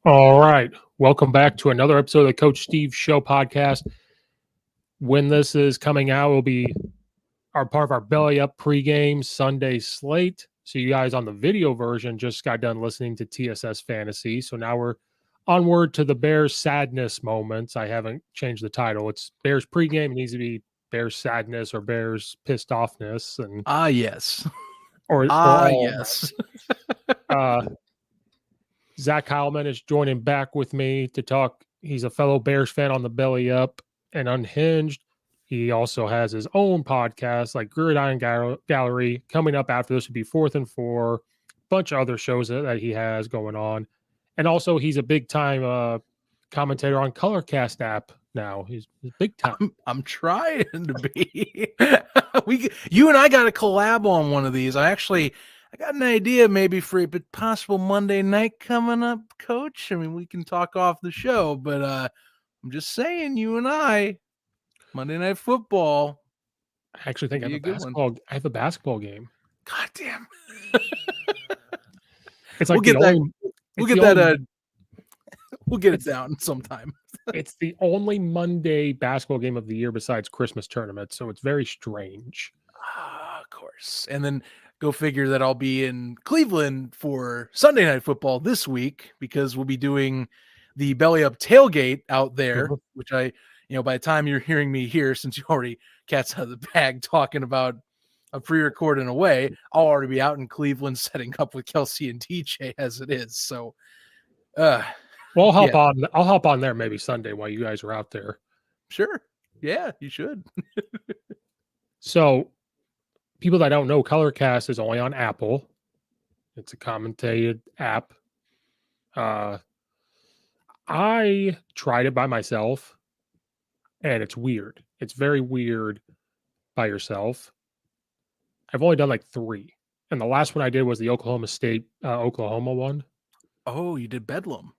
All right. Welcome back to another episode of the Coach Steve Show podcast. When this is coming out, it will be our part of our Belly Up pregame Sunday slate. So you guys on the video version just got done listening to TSS Fantasy. So now we're onward to the Bears sadness moments. I haven't changed the title. It's Bears pregame. It needs to be Bears sadness or Bears pissed offness and Yes. or all of Yes. that. Zach Keilman is joining back with me to talk. He's a fellow Bears fan on the Belly Up and Unhinged. He also has his own podcast, like Gridiron Gallery. Coming up after this would be 4th and 4, a bunch of other shows that he has going on. And also, he's a big time commentator on Colorcast app now. He's big time. I'm trying to be. You and I got a collab on one of these. I got an idea maybe for a possible Monday night coming up, Coach. I mean, we can talk off the show, but I'm just saying, you and I, Monday Night Football. I actually think I have a basketball game. God damn. It's like we'll get it down sometime. It's the only Monday basketball game of the year besides Christmas tournament, so it's very strange. Of course. And then go figure that I'll be in Cleveland for Sunday Night Football this week because we'll be doing the Belly Up tailgate out there, which by the time you're hearing me here, since you already cat's out of the bag talking about a pre-recording away, I'll already be out in Cleveland setting up with Kelsey and DJ as it is. So, well, I'll hop on there maybe Sunday while you guys are out there. Sure. Yeah, you should. So, people that don't know, Colorcast is only on Apple. It's a commentated app. I tried it by myself, and it's weird. It's very weird by yourself. I've only done like 3, and the last one I did was the Oklahoma State, Oklahoma one. Oh, you did Bedlam.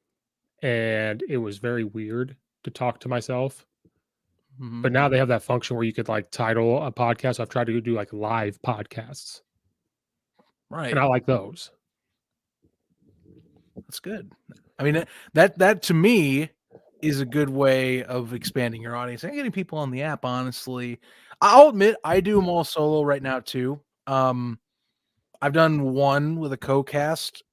And it was very weird to talk to myself. Mm-hmm. But now they have that function where you could like title a podcast. I've tried to do like live podcasts. Right. And I like those. That's good. I mean, that to me is a good way of expanding your audience and getting people on the app, honestly. I'll admit I do them all solo right now too. I've done one with a co-cast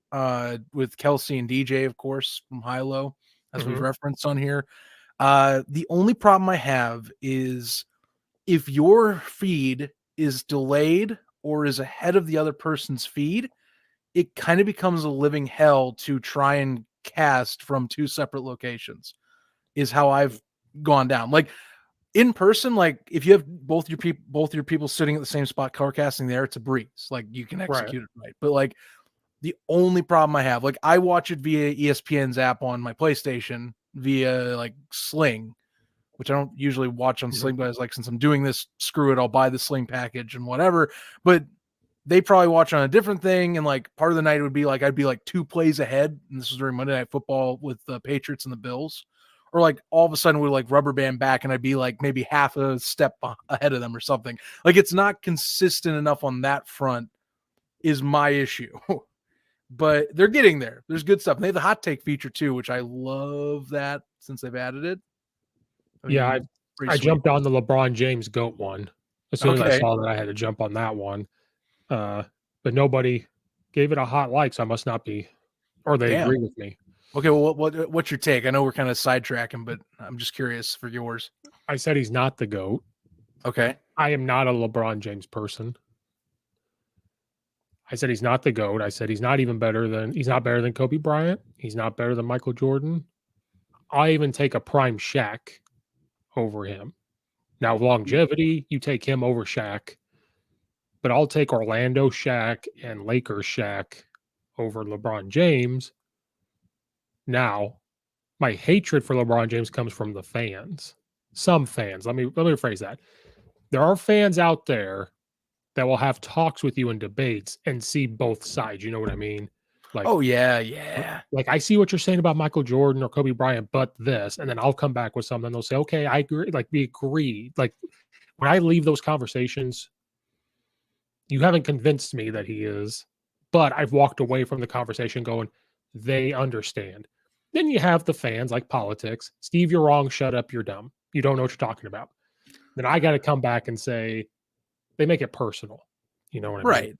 with Kelsey and DJ, of course, from Hilo, as we've referenced on here. The only problem I have is if your feed is delayed or is ahead of the other person's feed, it kind of becomes a living hell to try and cast from 2 separate locations is how I've gone down. Like in person, like if you have both your people sitting at the same spot, color casting there, it's a breeze. Like you can execute it right. But like the only problem I have, like I watch it via ESPN's app on my PlayStation via like Sling, which I don't usually watch on Sling, but I was like, since I'm doing this, screw it, I'll buy the Sling package and whatever. But they probably watch on a different thing. And like part of the night would be like, I'd be like 2 plays ahead. And this was during Monday Night Football with the Patriots and the Bills. Or like all of a sudden we'd like rubber band back and I'd be like maybe half a step ahead of them or something. Like it's not consistent enough on that front is my issue. But they're getting there. There's good stuff. And they have the hot take feature too, which I love that since they've added it. I jumped on the LeBron James GOAT one. As soon as I saw that I had to jump on that one. But nobody gave it a hot like, so I must not be, or they agree with me. Okay, well, what's your take? I know we're kind of sidetracking, but I'm just curious for yours. I said he's not the GOAT. Okay. I am not a LeBron James person. I said he's not the GOAT. I said he's not better than Kobe Bryant. He's not better than Michael Jordan. I even take a prime Shaq over him. Now, longevity, you take him over Shaq. But I'll take Orlando Shaq and Lakers Shaq over LeBron James. Now, my hatred for LeBron James comes from the fans. Some fans. Let me rephrase that. There are fans out there that will have talks with you and debates and see both sides. You know what I mean? Like, oh yeah. Like I see what you're saying about Michael Jordan or Kobe Bryant, but this, and then I'll come back with something. They'll say, okay, I agree. Like we agree. Like when I leave those conversations, you haven't convinced me that he is, but I've walked away from the conversation going, they understand. Then you have the fans like politics. Steve, you're wrong. Shut up. You're dumb. You don't know what you're talking about. Then I got to come back and say they make it personal. You know what I mean?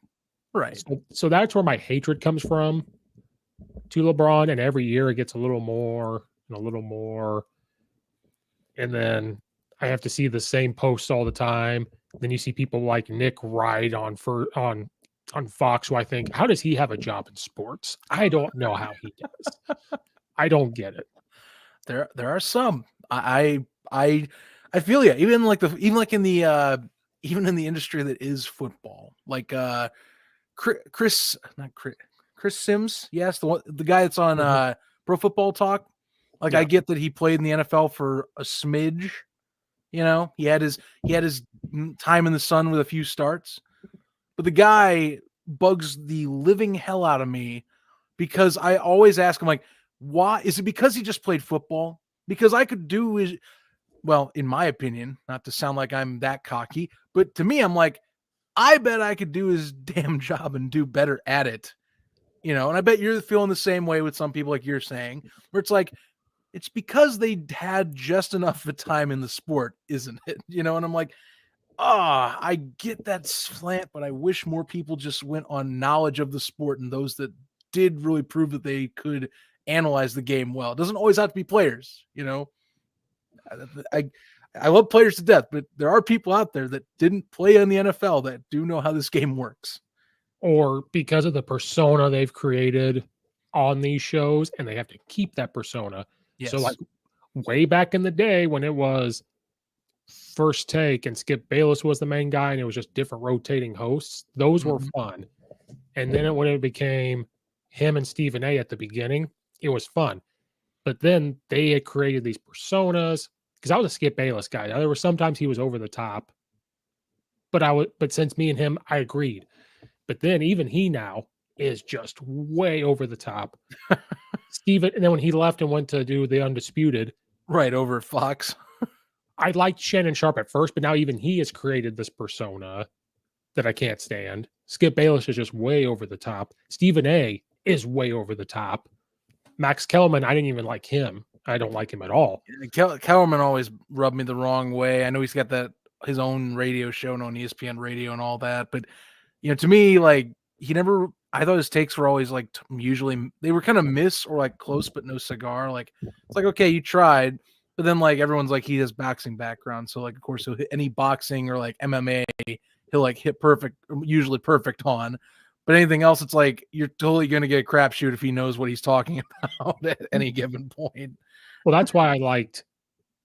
Right. So that's where my hatred comes from to LeBron. And every year it gets a little more and a little more. And then I have to see the same posts all the time. Then you see people like Nick Wright on Fox, who I think, how does he have a job in sports? I don't know how he does. I don't get it. There are some. I feel you. Even in the industry that is football, like Chris Sims, yes, the guy that's on Pro Football Talk. Like, I get that he played in the NFL for a smidge. You know, he had his time in the sun with a few starts, but the guy bugs the living hell out of me because I always ask him, like, why? Is it because he just played football? Because I could do is, well, in my opinion, not to sound like I'm that cocky, but to me, I'm like, I bet I could do his damn job and do better at it. You know, and I bet you're feeling the same way with some people, like you're saying, where it's like, it's because they had just enough of a time in the sport, isn't it? You know, and I'm like, I get that slant, but I wish more people just went on knowledge of the sport and those that did really prove that they could analyze the game well. It doesn't always have to be players, you know. I love players to death, but there are people out there that didn't play in the NFL that do know how this game works. Or because of the persona they've created on these shows, and they have to keep that persona. Yes. So, like, way back in the day when it was First Take and Skip Bayless was the main guy and it was just different rotating hosts, those were fun. And then when it became him and Stephen A at the beginning, it was fun. But then they had created these personas, because I was a Skip Bayless guy. Now, there were sometimes he was over the top, but since me and him, I agreed. But then even he now is just way over the top. Steven, and then when he left and went to do the Undisputed, right, over at Fox, I liked Shannon Sharp at first, but now even he has created this persona that I can't stand. Skip Bayless is just way over the top. Stephen A is way over the top. Max Kellerman, I didn't even like him. I don't like him at all. Kellerman always rubbed me the wrong way. I know he's got his own radio show on ESPN Radio and all that, but you know, to me, like, I thought his takes were always like, usually they were kind of miss or like close but no cigar. Like, it's like, okay, you tried, but then like everyone's like, he has boxing background, so like, of course, he'll hit any boxing or like MMA, he'll like hit usually perfect on. But anything else, it's like you're totally going to get a crapshoot if he knows what he's talking about at any given point. Well, that's why I liked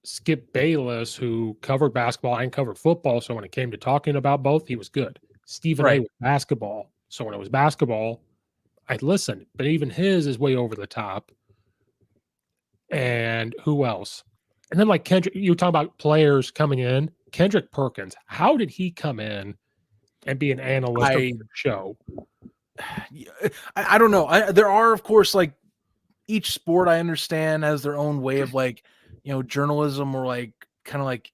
Skip Bayless, who covered basketball and covered football. So when it came to talking about both, he was good. Stephen A was basketball. So when it was basketball, I'd listen. But even his is way over the top. And who else? And then like Kendrick, you were talking about players coming in. Kendrick Perkins, how did he come in and be an analyst of the show? I don't know. There are, of course, like, each sport I understand has their own way of like, you know, journalism or like kind of like,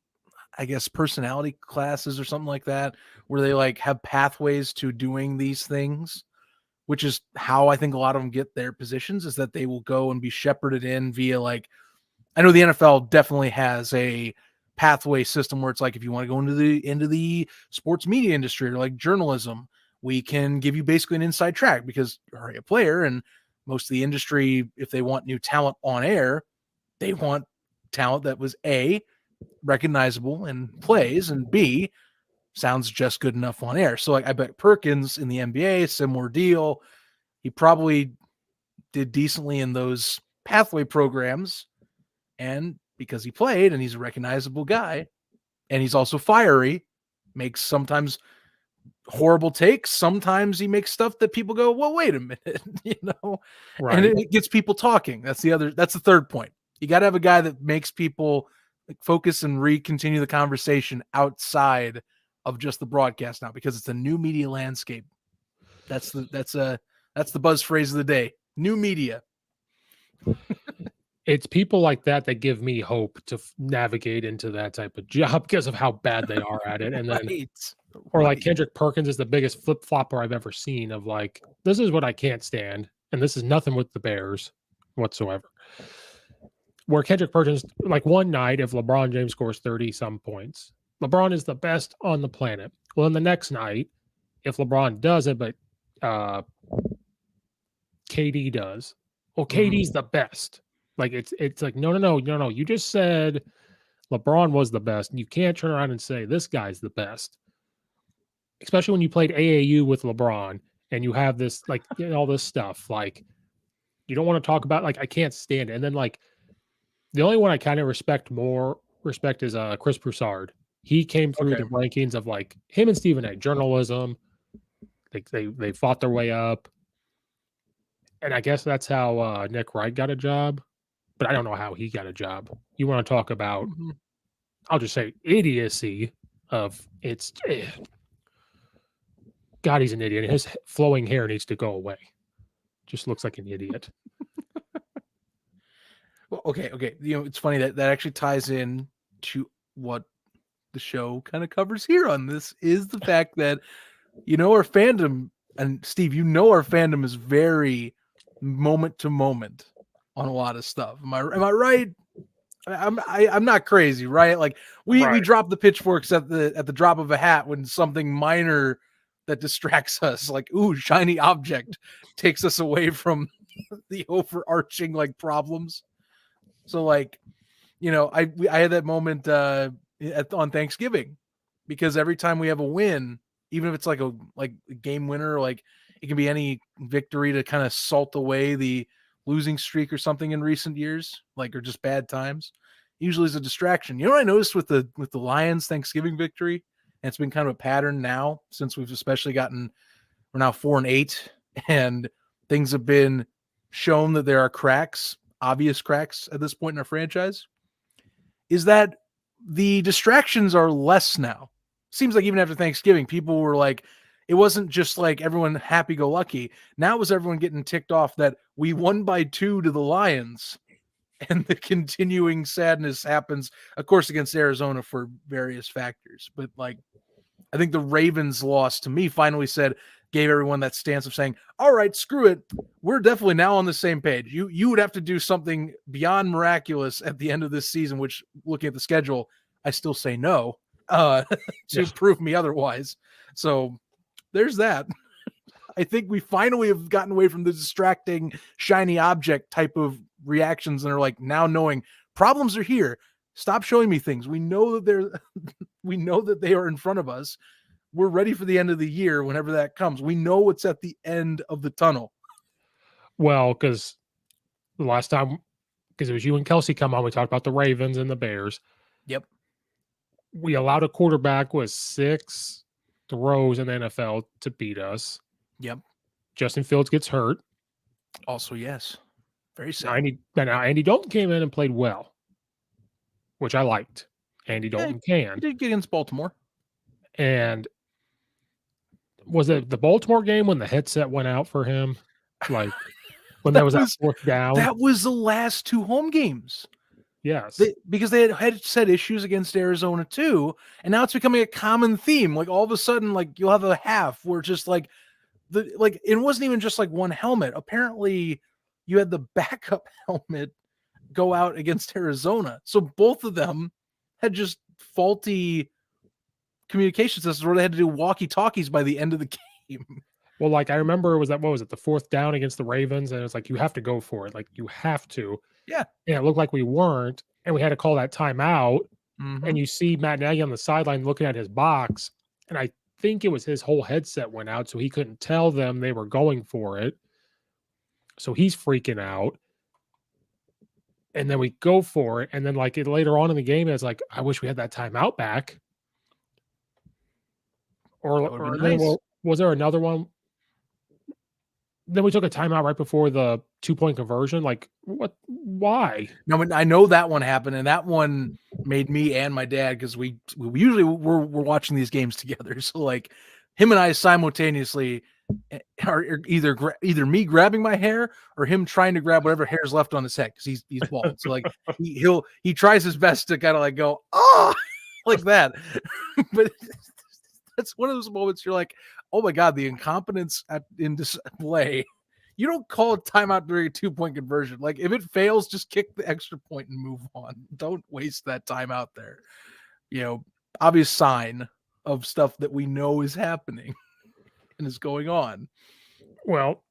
I guess, personality classes or something like that, where they like have pathways to doing these things, which is how I think a lot of them get their positions, is that they will go and be shepherded in via, like, I know the NFL definitely has a pathway system where it's like, if you want to go into the sports media industry or like journalism, we can give you basically an inside track because you're already a player, and most of the industry, if they want new talent on air, they want talent that was A, recognizable and plays, and B, sounds just good enough on air. So like, I bet Perkins in the NBA, similar deal. He probably did decently in those pathway programs, and because he played and he's a recognizable guy and he's also fiery, makes sometimes horrible takes. Sometimes he makes stuff that people go, well, wait a minute, you know, right. And it gets people talking. That's the third point. You got to have a guy that makes people focus and continue the conversation outside of just the broadcast now, because it's a new media landscape. That's the buzz phrase of the day. New media. It's people like that that give me hope to navigate into that type of job because of how bad they are at it. And then, or like Kendrick Perkins is the biggest flip flopper I've ever seen of like, this is what I can't stand. And this is nothing with the Bears. whatsoever. Where Kendrick Perkins, like one night, if LeBron James scores 30 some points, LeBron is the best on the planet. Well, then the next night, if LeBron doesn't, but KD does, well, KD's the best. Like it's like no. You just said LeBron was the best. And you can't turn around and say this guy's the best. Especially when you played AAU with LeBron and you have this like all this stuff. Like you don't want to talk about, like, I can't stand it. And then like the only one I kind of respect is Chris Broussard. He came through the rankings of like him and Stephen A. Journalism. They fought their way up. And I guess that's how Nick Wright got a job. But I don't know how he got a job. You want to talk about, I'll just say idiocy of it's. God, he's an idiot. His flowing hair needs to go away. Just looks like an idiot. Well, okay. You know, it's funny that actually ties in to what the show kind of covers here on this is the fact that, you know, our fandom, and Steve, you know, our fandom is very moment to moment on a lot of stuff. Am I right? I'm not crazy, right? Like we drop the pitchforks at the drop of a hat when something minor that distracts us, like, ooh, shiny object takes us away from the overarching like problems. So like, you know, I had that moment on Thanksgiving, because every time we have a win, even if it's like a game winner, like it can be any victory to kind of salt away the losing streak or something in recent years, like, or just bad times, usually is a distraction. You know what I noticed with the Lions Thanksgiving victory? And it's been kind of a pattern now since we've especially we're now 4-8, and things have been shown that there are cracks, obvious cracks at this point in our franchise, is that the distractions are less now. Seems like even after Thanksgiving, people were like, it wasn't just like everyone happy-go-lucky. Now it was everyone getting ticked off that we won by 2 to the Lions, and the continuing sadness happens, of course, against Arizona for various factors. But like, I think the Ravens loss to me finally gave everyone that stance of saying, all right, screw it. We're definitely now on the same page. You would have to do something beyond miraculous at the end of this season, which, looking at the schedule, I still say no, to prove me otherwise. So there's that. I think we finally have gotten away from the distracting shiny object type of reactions and are like now knowing problems are here. Stop showing me things. We know that they are in front of us. We're ready for the end of the year whenever that comes. We know what's at the end of the tunnel. Well, because the last time, because it was you and Kelsey come on, we talked about the Ravens and the Bears. Yep. We allowed a quarterback with 6 throws in the NFL to beat us. Yep. Justin Fields gets hurt. Also, yes. Very sad. Now Andy Dalton came in and played well, which I liked. Andy Dalton can. He did get against Baltimore. And was it the Baltimore game when the headset went out for him? Like when there was that 4th down? That was the last 2 home games. Yes. Because they had headset issues against Arizona too. And now it's becoming a common theme. Like all of a sudden, like you'll have a half where just like it wasn't even just like one helmet. Apparently you had the backup helmet go out against Arizona. So both of them had just faulty communication systems where they had to do walkie-talkies by the end of the game. Well, like I remember the 4th down against the Ravens, and it was like you have to go for it. Like you have to. Yeah. And it looked like we weren't, and we had to call that timeout. And you see Matt Nagy on the sideline looking at his box, and I think it was his whole headset went out, so he couldn't tell them they were going for it. So he's freaking out. And then we go for it, and then like later on in the game, it's like, I wish we had that timeout back. Or nice. Then, was there another one? Then we took a timeout right before the 2-point conversion. Like, what? Why? No, I know that one happened, and that one made me and my dad, because we usually we're watching these games together. So like, him and I simultaneously are either me grabbing my hair or him trying to grab whatever hair's left on his head, because he's bald. So like he tries his best to kind of like go, oh, like that. But that's one of those moments you're like, oh my God, the incompetence in display. You don't call a timeout during a 2-point conversion. Like, if it fails, just kick the extra point and move on. Don't waste that time out there. Obvious sign of stuff that we know is happening and is going on. Well,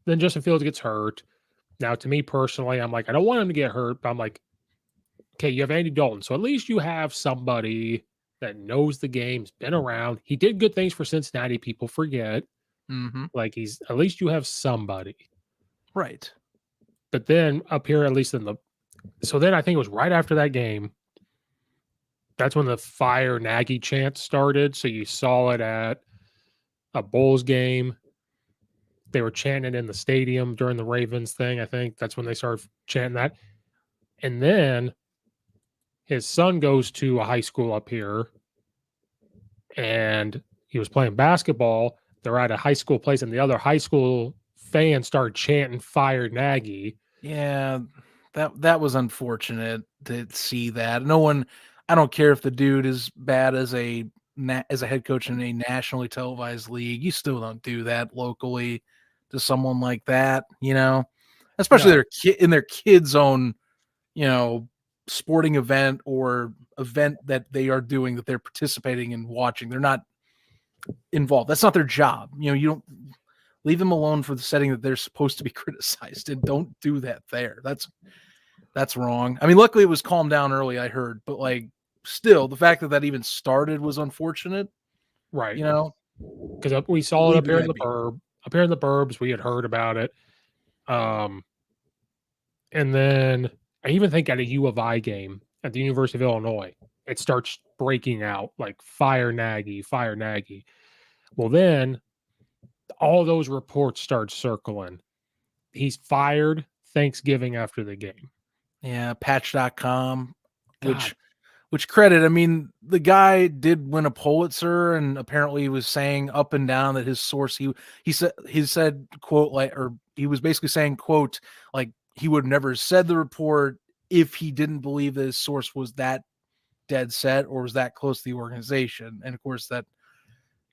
then Justin Fields gets hurt. Now, to me personally, I'm like, I don't want him to get hurt, but I'm like, okay, you have Andy Dalton. So at least you have somebody that knows the game's been around. He did good things for Cincinnati. People forget. Mm-hmm. Like at least you have somebody. Right. But then up here, at least so then I think it was right after that game. That's when the fire Nagy chant started. So you saw it at a Bulls game. They were chanting in the stadium during the Ravens thing. I think that's when they started chanting that. And then his son goes to a high school up here and he was playing basketball. They're at a high school place and the other high school fans started chanting fire Nagy. Yeah, that was unfortunate to see that. I don't care if the dude is bad as a head coach in a nationally televised league. You still don't do that locally to someone like that, especially in their kid's own, sporting event or event that they are doing, that they're participating in watching. They're not involved. That's not their job. You don't leave them alone for the setting that they're supposed to be criticized, and don't do that there. That's wrong. I mean, luckily it was calmed down early, I heard, but like, still, the fact that even started was unfortunate. Right. Because we saw it up here in the burb. Up here in the burbs, we had heard about it. And then I even think at a U of I game at the University of Illinois, it starts breaking out like fire Nagy, fire Nagy. Well, then all those reports start circling. He's fired Thanksgiving after the game. Yeah, patch.com, which credit, I mean, the guy did win a Pulitzer, and apparently he was saying up and down that his source, he said, quote, like, or he was basically saying, quote, like, he would never said the report if he didn't believe that his source was that dead set or was that close to the organization. And of course, that,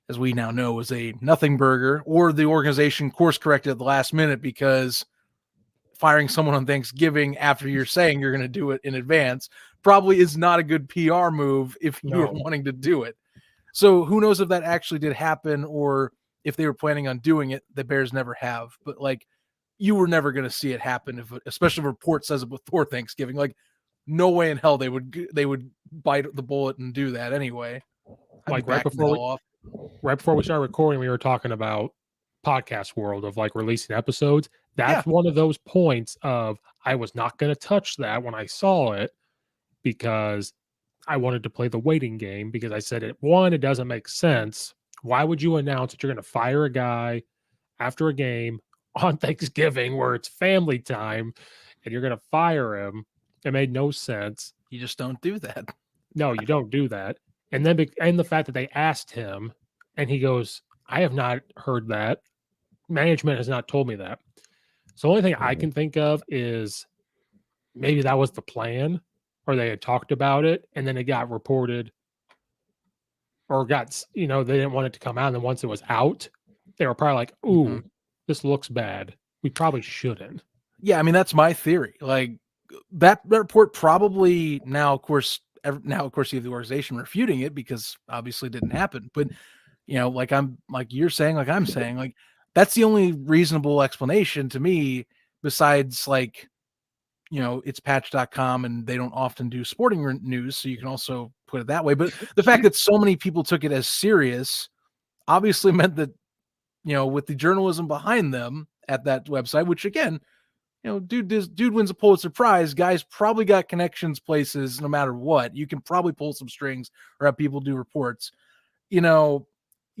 as we now know, was a nothing burger, or the organization course corrected at the last minute, because firing someone on Thanksgiving after you're saying you're going to do it in advance probably is not a good PR move if you were wanting to do it. So who knows if that actually did happen, or if they were planning on doing it. The Bears never have, but like, you were never going to see it happen, especially if a report says it before Thanksgiving. Like, no way in hell they would bite the bullet and do that anyway. Like right before we started recording, we were talking about podcast world of like releasing episodes. That's one of those points of I was not going to touch that when I saw it, because I wanted to play the waiting game, because I said, it doesn't make sense. Why would you announce that you're going to fire a guy after a game on Thanksgiving where it's family time and you're going to fire him? It made no sense. You just don't do that. No, you don't do that. And then, and the fact that they asked him and he goes, I have not heard that. Management has not told me that. So the only thing I can think of is maybe that was the plan, or they had talked about it and then it got reported, or got, they didn't want it to come out. And then once it was out, they were probably like, ooh, this looks bad. We probably shouldn't. Yeah. I mean, that's my theory. Like, that report probably, now, of course, you have the organization refuting it, because obviously it didn't happen. But, like you're saying, like I'm saying, like, that's the only reasonable explanation to me, besides like, it's patch.com and they don't often do sporting news. So you can also put it that way. But the fact that so many people took it as serious obviously meant that, with the journalism behind them at that website, which again, dude wins a Pulitzer Prize, guys probably got connections places no matter what. You can probably pull some strings or have people do reports.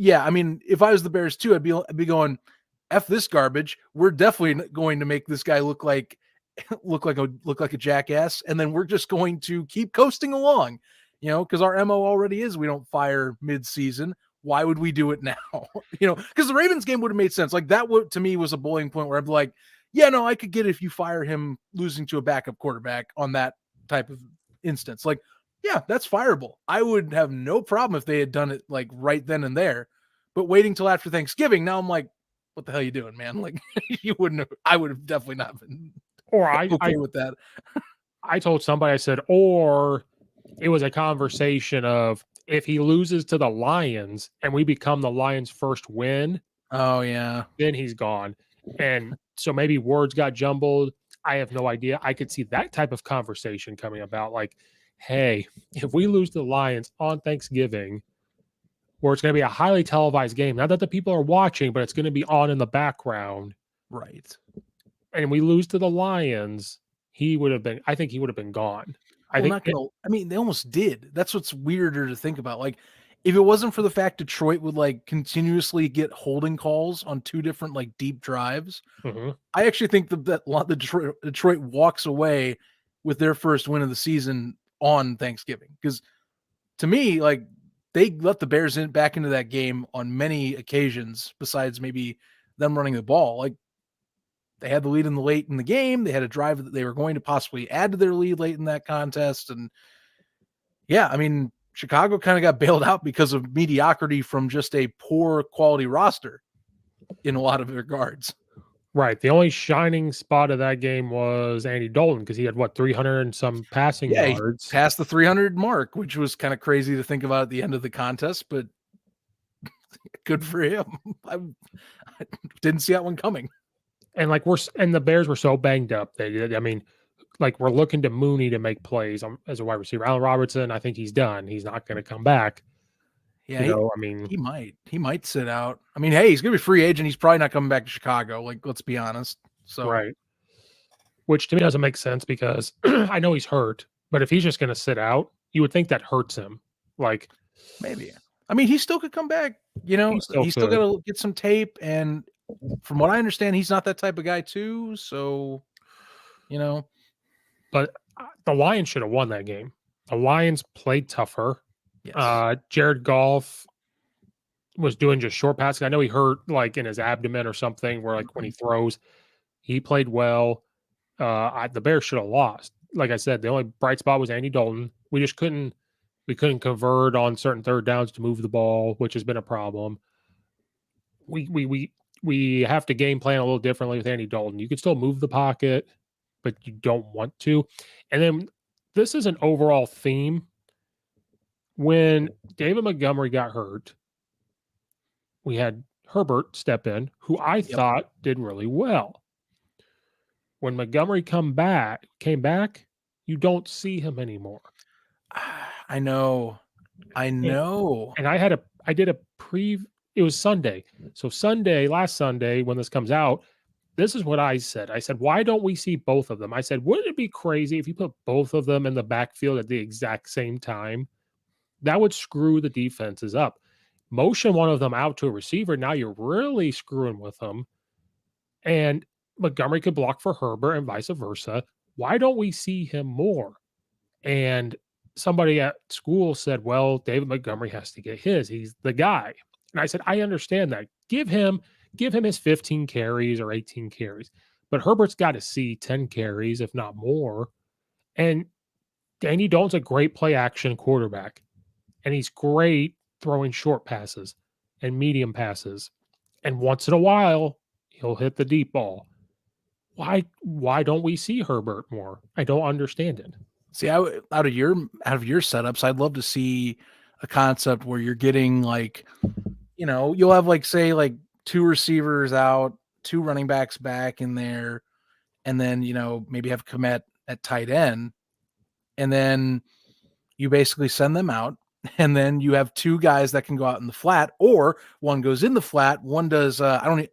Yeah, I mean, if I was the Bears too, I'd be going, F this garbage. We're definitely going to make this guy look like a jackass, and then we're just going to keep coasting along, because our MO already is we don't fire mid-season. Why would we do it now? Because the Ravens game would have made sense. Like, that to me was a bullying point where I'd be like, yeah, no, I could get it if you fire him losing to a backup quarterback on that type of instance. Like, yeah, that's fireable. I would have no problem if they had done it like right then and there. But waiting till after Thanksgiving, now I'm like, what the hell are you doing, man? Like, you wouldn't have, I would have definitely not been Or I okay with that. I told somebody, I said, or it was a conversation of if he loses to the Lions and we become the Lions' first win, Oh, yeah. then he's gone. And so maybe words got jumbled. I have no idea. I could see that type of conversation coming about like, hey, if we lose to the Lions on Thanksgiving, where it's going to be a highly televised game, not that the people are watching, but it's going to be on in the background, Right. and we lose to the Lions, I think he would have been gone. I Well, think not gonna. I mean, they almost did. That's what's weirder to think about. Like, if it wasn't for the fact Detroit would like continuously get holding calls on 2 different like deep drives, Mhm. I actually think the Detroit walks away with their first win of the season on Thanksgiving. Because to me, like they let the Bears back into that game on many occasions, besides maybe them running the ball. Like they had the lead late in the game. They had a drive that they were going to possibly add to their lead late in that contest. And yeah, I mean, Chicago kind of got bailed out because of mediocrity from just a poor quality roster in a lot of regards. Right. The only shining spot of that game was Andy Dalton because he had what 300 and some passing Yeah, he yards. passed the 300 mark, which was kind of crazy to think about at the end of the contest, but good for him. I didn't see that one coming. And like the Bears were so banged up. I mean, like we're looking to Mooney to make plays as a wide receiver. Allen Robertson, I think he's done. He's not going to come back. Yeah, I mean, he might sit out. I mean, hey, he's gonna be free agent. He's probably not coming back to Chicago. Like, let's be honest. So right. Which to me doesn't make sense because I know he's hurt, but if he's just going to sit out, you would think that hurts him. Like maybe. I mean, he still could come back. You know, he still got to get some tape, and from what I understand, he's not that type of guy too. So, you know, but the Lions should have won that game. The Lions played tougher. yes, Jared Goff was doing just short passes. I know he hurt like in his abdomen or something where like when he throws, he played well. The Bears should have lost. Like I said, the only bright spot was Andy Dalton. We couldn't convert on certain third downs to move the ball, which has been a problem. We have to game plan a little differently with Andy Dalton. You can still move the pocket, but you don't want to. And then this is an overall theme. When David Montgomery got hurt, we had Herbert step in, who I thought did really well. When Montgomery came back, you don't see him anymore. I know. And I did a it was Sunday. So last Sunday, when this comes out, this is what I said. I said, why don't we see both of them? I said, wouldn't it be crazy if you put both of them in the backfield at the exact same time? That would screw the defenses up. Motion one of them out to a receiver. Now you're really screwing with them. And Montgomery could block for Herbert and vice versa. Why don't we see him more? And somebody at school said, well, David Montgomery has to get his. He's the guy. And I said, I understand that. Give him his 15 carries or 18 carries. But Herbert's got to see 10 carries, if not more. And Danny Dalton's a great play action quarterback. And he's great throwing short passes and medium passes. And once in a while, he'll hit the deep ball. Why don't we see Herbert more? I don't understand it. See, out of your setups, I'd love to see a concept where you're getting like, you know, you'll have like say like 2 receivers out, 2 running backs back in there, and then you know maybe have Kmet at tight end, and then you basically send them out, and then you have 2 guys that can go out in the flat, or one goes in the flat, one does.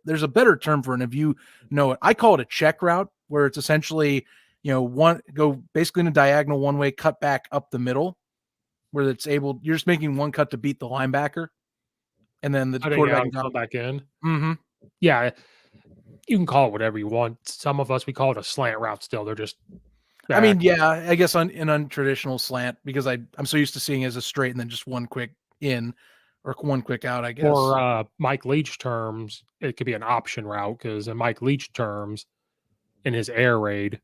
There's a better term for it. If you know it, I call it a check route, where it's essentially, you know, one go basically in a diagonal one way, cut back up the middle, where you're just making one cut to beat the linebacker, and then the quarterback can come back in. Mm-hmm. Yeah, you can call it whatever you want. Some of us we call it a slant route. Still, they're just. I mean, yeah, I guess an untraditional slant because I'm so used to seeing it as a straight and then just one quick in or one quick out. I guess. Or Mike Leach terms, it could be an option route because in Mike Leach terms, in his air raid,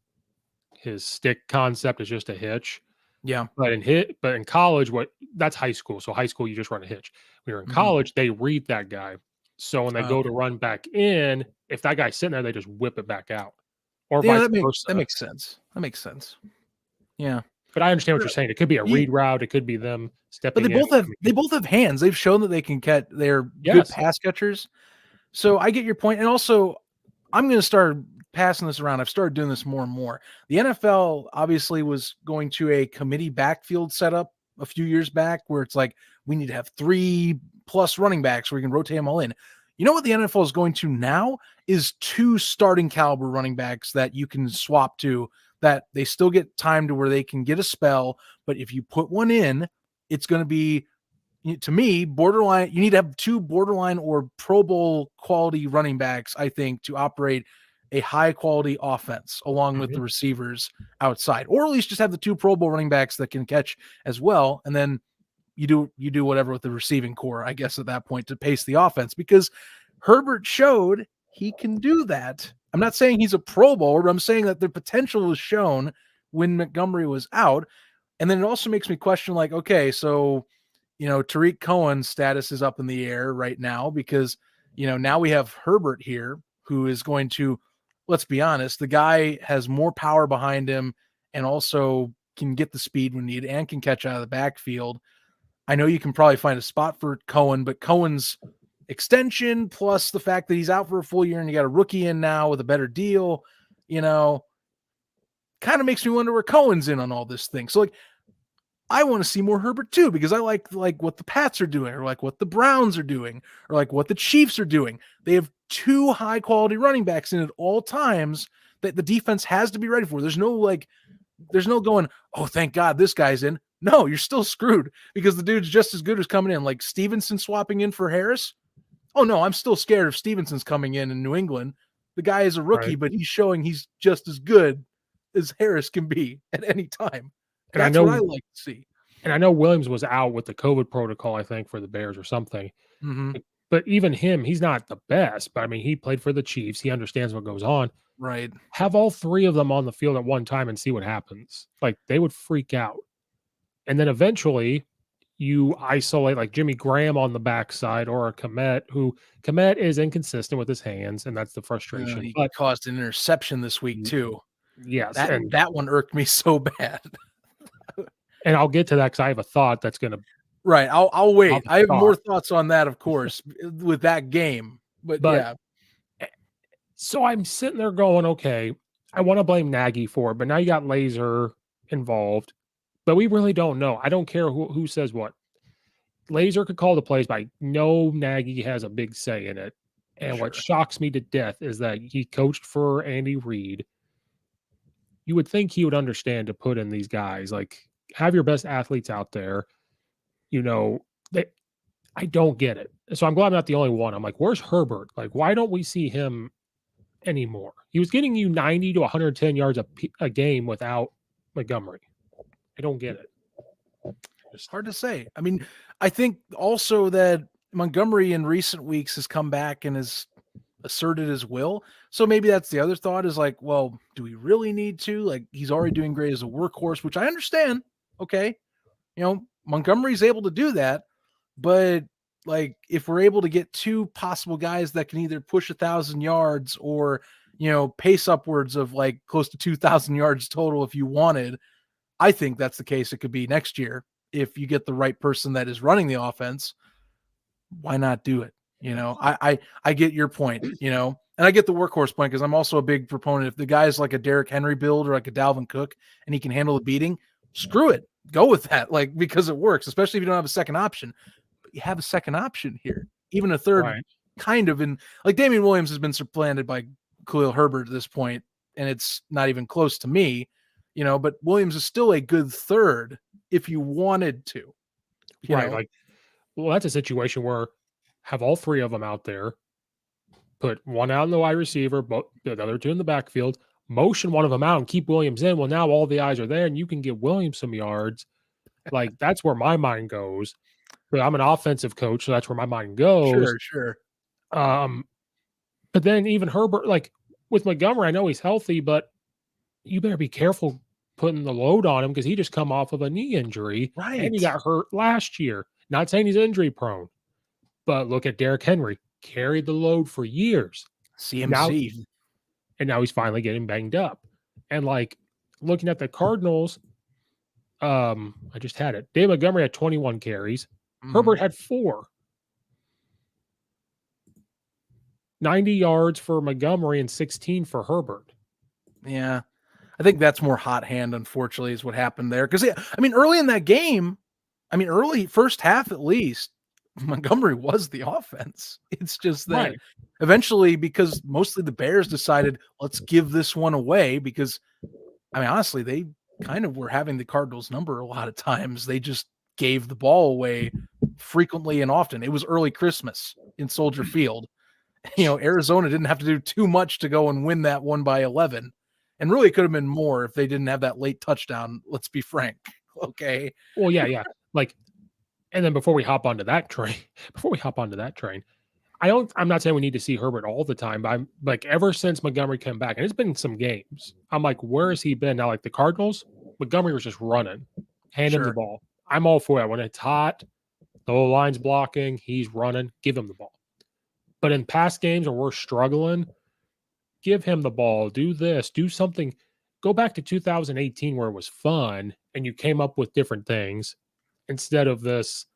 his stick concept is just a hitch. Yeah. But in college, that's high school. So high school, you just run a hitch. When you're in college, they read that guy. So when they go Okay. to run back in, if that guy's sitting there, they just whip it back out, or Yeah, vice that versa. makes sense. That makes sense. Yeah. But I understand what Yeah. you're saying. It could be a Ye read route. It could be them But stepping in. I mean, they both have hands. They've shown that they can catch. They're good yes. pass catchers. So I get your point, and also I'm going to start passing this around. I've started doing this more and more. The NFL obviously was going to a committee backfield setup a few years back, where it's like we need to have 3+ running backs where we can rotate them all in. You know what the NFL is going to now is 2 starting caliber running backs that you can swap to, that they still get time to where they can get a spell. But if you put one in, it's going to be, to me, borderline. You need to have 2 borderline or Pro Bowl quality running backs, I think, to operate a high quality offense along with Mhm. the receivers outside, or at least just have the 2 Pro Bowl running backs that can catch as well. And then you do whatever with the receiving core, I guess, at that point, to pace the offense, because Herbert showed he can do that. I'm not saying he's a Pro Bowler, but I'm saying that the potential was shown when Montgomery was out. And then it also makes me question, like, okay, so, Tariq Cohen's status is up in the air right now because, now we have Herbert here, who is going to, let's be honest, the guy has more power behind him and also can get the speed when needed and can catch out of the backfield. I know you can probably find a spot for Cohen, but Cohen's extension plus the fact that he's out for a full year and you got a rookie in now with a better deal, kind of makes me wonder where Cohen's in on all this thing. So, like, I want to see more Herbert too, because I like what the Pats are doing, or like what the Browns are doing, or like what the Chiefs are doing. They have 2 high quality running backs in at all times that the defense has to be ready for. There's no going, oh, thank God this guy's in. No, you're still screwed because the dude's just as good as coming in. Like Stevenson swapping in for Harris. Oh no, I'm still scared if Stevenson's coming in New England. The guy is a rookie, Right. but he's showing he's just as good as Harris can be at any time. And I That's what I know, like to see. Williams was out with the COVID protocol, I think, for the Bears or something. Mm-hmm. But even him, he's not the best. But I mean, he played for the Chiefs. He understands what goes on. Right. Have all 3 of them on the field at one time and see what happens. Like, they would freak out. And then eventually you isolate like Jimmy Graham on the backside, or a Komet is inconsistent with his hands, and that's the frustration. He But caused an interception this week too. yes, That one irked me so bad. and I'll get to that because I have a thought that's going to. Right. I'll wait. I have more Thought. thoughts on that, of course, with that game. But yeah. So I'm sitting there going, okay, I want to blame Nagy for it, but now you got Laser involved, but we really don't know. I don't care who says what. Laser could call the plays, but I know Nagy has a big say in it. And what shocks me to death is that he coached for Andy Reid. You would think he would understand to put in these guys, like, have your best athletes out there. I don't get it. So I'm glad I'm not the only one. I'm like, where's Herbert? Like, why don't we see him anymore? He was getting you 90 to 110 yards a game without Montgomery. I don't get it. It's hard to say. I mean, I think also that Montgomery in recent weeks has come back and has asserted his will. So maybe that's the other thought, is like, well, do we really need to? Like, he's already doing great as a workhorse, which I understand. Okay. Montgomery's able to do that. But like, if we're able to get 2 possible guys that can either push 1,000 yards or, pace upwards of like close to 2,000 yards total, if you wanted, I think that's the case. It could be next year. If you get the right person that is running the offense, why not do it? I get your point, and I get the workhorse point, because I'm also a big proponent. If the guy's like a Derrick Henry build or like a Dalvin Cook and he can handle the beating, screw it. Go with that, like, because it works, especially if you don't have a second option. But you have a second option here, even a third, Right. kind of. In like, Damian Williams has been supplanted by Khalil Herbert at this point, and it's not even close to me, but Williams is still a good third if you wanted to. Right. Like, well, that's a situation where have all 3 of them out there, put one out in the wide receiver, but the other 2 in the backfield, motion one of them out and keep Williams in. Well, now all the eyes are there and you can get Williams some yards. Like, that's where my mind goes. But I'm an offensive coach, so that's where my mind goes. Sure. But then even Herbert, like with Montgomery, I know he's healthy, but you better be careful putting the load on him because he just come off of a knee injury. Right. And he got hurt last year. Not saying he's injury prone, but look at Derrick Henry. carried the load for years. Now, CMC. and now he's finally getting banged up. And like looking at the Cardinals, I just had it. Dave Montgomery had 21 carries. Herbert had 4. 90 yards for Montgomery and 16 for Herbert. Yeah. I think that's more hot hand, unfortunately, is what happened there. Because, I mean, early in that game, early first half at least, Montgomery was the offense. It's just that eventually, because mostly the Bears decided, let's give this one away because, honestly, they kind of were having the Cardinals number a lot of times. They just gave the ball away frequently and often. It was early Christmas in Soldier Field. Arizona didn't have to do too much to go and win that one by 11. And really it could have been more if they didn't have that late touchdown. Let's be frank. Okay. Well, yeah. Like, and then before we hop onto that train, I'm not saying we need to see Herbert all the time, but I'm like, ever since Montgomery came back, and it's been some games, I'm like, where has he been? Now, like the Cardinals, Montgomery was just running, hand him the ball. I'm all for it. When it's hot, the whole line's blocking, he's running, give him the ball. But in past games where we're struggling, give him the ball, do this, do something. Go back to 2018 where it was fun and you came up with different things instead of this.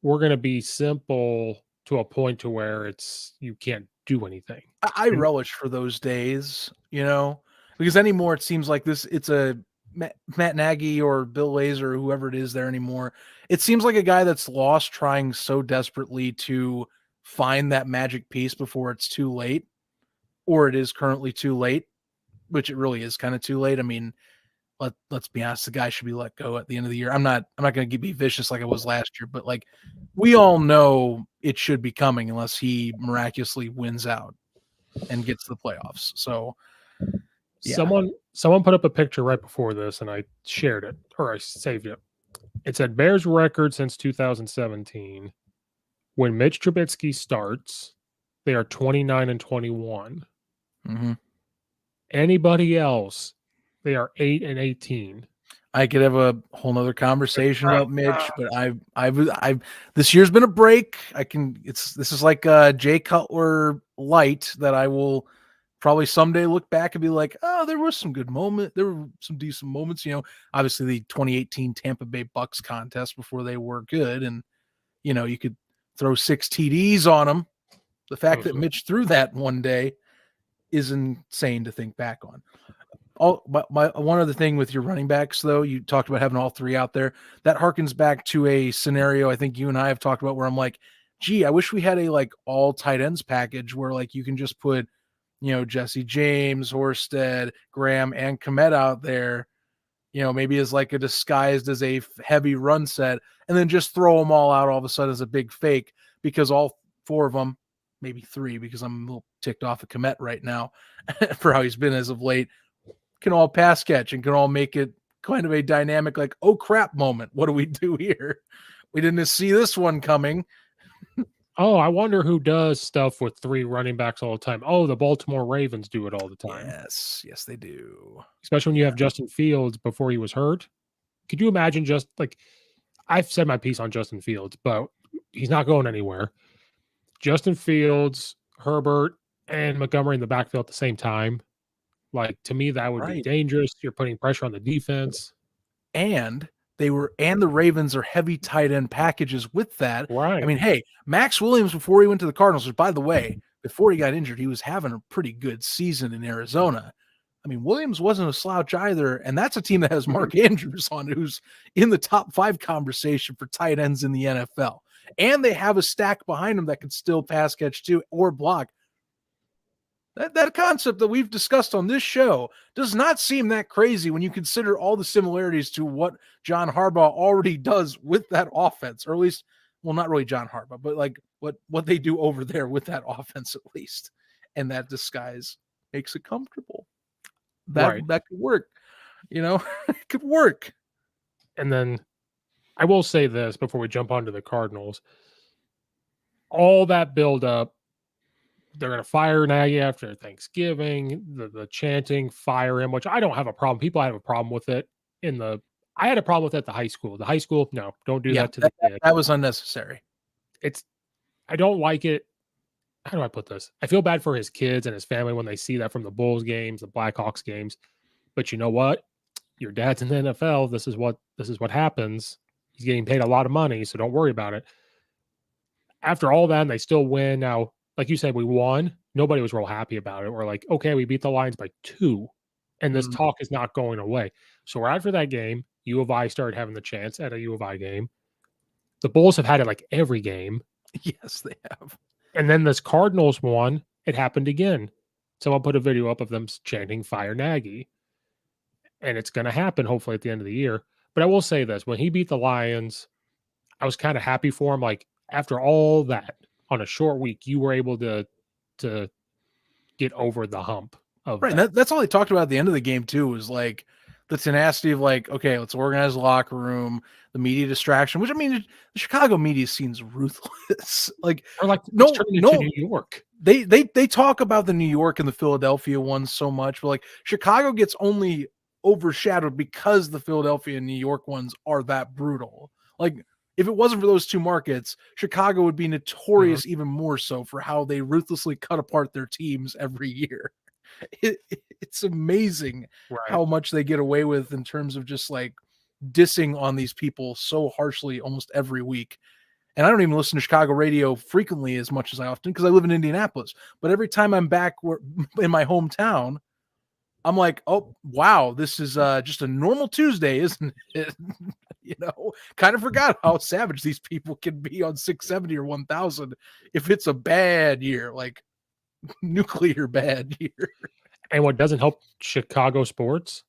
We're going to be simple to a point to where you can't do anything. I relish for those days, because anymore it seems like it's a Matt Nagy or Bill Lazor or whoever it is there anymore. It seems like a guy that's lost trying so desperately to find that magic piece before it's too late, or it is currently too late, which it really is kind of too late. Let's be honest, the guy should be let go at the end of the year. I'm not going to be vicious like I was last year, but like we all know it should be coming unless he miraculously wins out and gets to the playoffs. So yeah. Someone put up a picture right before this and I shared it or I saved it. It said Bears record since 2017. When Mitch Trubisky starts, they are 29-21. Mm-hmm. Anybody else, they are 8-18. I could have a whole nother conversation about Mitch, but I've this year's been a break. This is like Jay Cutler light that I will probably someday look back and be like, oh, there was some good moment. There were some decent moments, obviously the 2018 Tampa Bay Bucks contest before they were good. And, you could throw 6 TDs on them. The fact that Mitch threw that one day is insane to think back on. One other thing with your running backs, though, you talked about having all 3 out there. That harkens back to a scenario I think you and I have talked about where I'm like, gee, I wish we had a like all tight ends package where like you can just put, Jesse James, Horsted, Graham, and Kmet out there, maybe as like a disguised as a heavy run set, and then just throw them all out all of a sudden as a big fake because all 4 of them, maybe 3, because I'm a little ticked off of Kmet right now for how he's been as of late, can all pass catch and can all make it kind of a dynamic, like, oh crap moment. What do we do here? We didn't see this one coming. Oh, I wonder who does stuff with 3 running backs all the time. Oh, the Baltimore Ravens do it all the time. Yes, they do. Especially when you have Justin Fields before he was hurt. Could you imagine just like, I've said my piece on Justin Fields, but he's not going anywhere. Justin Fields, Herbert, and Montgomery in the backfield at the same time. Like, to me, that would be dangerous. You're putting pressure on the defense. And the Ravens are heavy tight end packages with that. Right. Hey, Max Williams, before he went to the Cardinals, which, by the way, before he got injured, he was having a pretty good season in Arizona. Williams wasn't a slouch either. And that's a team that has Mark Andrews on, who's in the top 5 conversation for tight ends in the NFL. And they have a stack behind them that can still pass catch too or block. That concept that we've discussed on this show does not seem that crazy when you consider all the similarities to what John Harbaugh already does with that offense, or at least, well, not really John Harbaugh, but like what they do over there with that offense at least. And that disguise makes it comfortable. That could work, it could work. And then I will say this before we jump onto the Cardinals. All that build up, they're going to fire Nagy after Thanksgiving, the chanting, fire him, which I don't have a problem. People have a problem with it I had a problem with it at the high school. The high school, no, don't do that to the kid. That was unnecessary. I don't like it how do I put this? I feel bad for his kids and his family when they see that from the Bulls games, the Blackhawks games. But you know what? Your dad's in the NFL. This is what happens. He's getting paid a lot of money, so don't worry about it. After all that, and they still win. Now, like you said, we won. Nobody was real happy about it. We're like, okay, we beat the Lions by 2, and this talk is not going away. So right after that game, U of I started having the chance at a U of I game. The Bulls have had it like every game. Yes, they have. And then this Cardinals one, it happened again. Someone put a video up of them chanting "Fire Nagy," and it's going to happen hopefully at the end of the year. But I will say this: when he beat the Lions, I was kind of happy for him. Like after all that, on a short week, you were able to get over the hump of Right. that. And that's all they talked about at the end of the game too, was like the tenacity of like, okay, let's organize the locker room, the media distraction, which I mean, the Chicago media scene's ruthless. Like, Or like no, turning no, into New York. they talk about the New York and the Philadelphia ones so much, but like Chicago gets only overshadowed because the Philadelphia and New York ones are that brutal. Like, if it wasn't for those two markets, Chicago would be notorious even more so for how they ruthlessly cut apart their teams every year. It's amazing how much they get away with in terms of just like dissing on these people so harshly almost every week. And I don't even listen to Chicago radio frequently as much as I often, because I live in Indianapolis. But every time I'm back in my hometown, I'm like, oh, wow, this is just a normal Tuesday, isn't it? You know, kind of forgot how savage these people can be on 670 or 1000 if it's a bad year, like nuclear bad year. And what doesn't help Chicago sports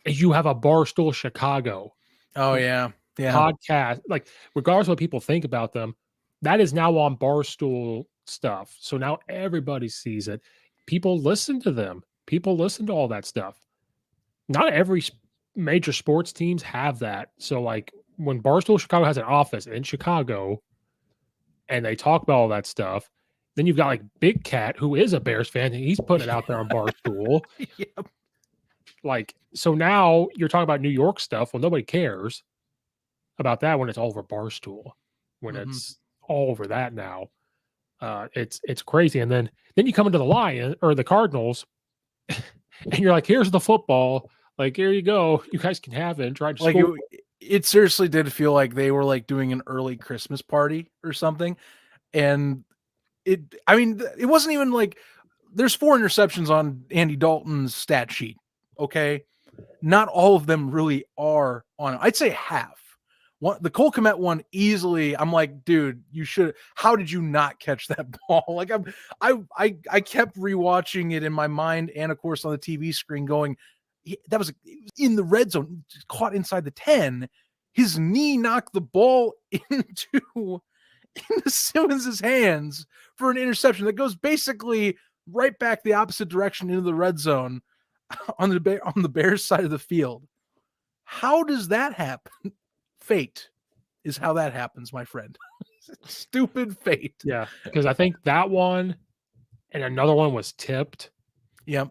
is you have a Barstool Chicago. Oh, yeah. Yeah. Podcast. Like, regardless of what people think about them, that is now on Barstool stuff. So now everybody sees it. People listen to them. People listen to all that stuff. Not every major sports teams have that. So, like, when Barstool Chicago has an office in Chicago and they talk about all that stuff, then you've got like Big Cat, who is a Bears fan, and he's putting it out there on Barstool. Yep. Like, so now you're talking about New York stuff. Well, nobody cares about that when it's all over Barstool. When it's all over that now, it's crazy. And then you come into the Lions or the Cardinals, and you're like, here's the football. Like, here you go. You guys can have it and try to like score. it seriously did feel like they were like doing an early Christmas party or something. And it wasn't even like there's 4 interceptions on Andy Dalton's stat sheet. Okay. Not all of them really are on. I'd say half. The Cole Kmet one easily. I'm like, dude, you should. How did you not catch that ball? Like I kept rewatching it in my mind and of course on the TV screen, going, that was in the red zone, caught inside the 10. His knee knocked the ball into Simmons's hands for an interception that goes basically right back the opposite direction into the red zone on the Bears side of the field. How does that happen? Fate is how that happens, my friend. Stupid fate. Yeah, because I think that one and another one was tipped. Yep.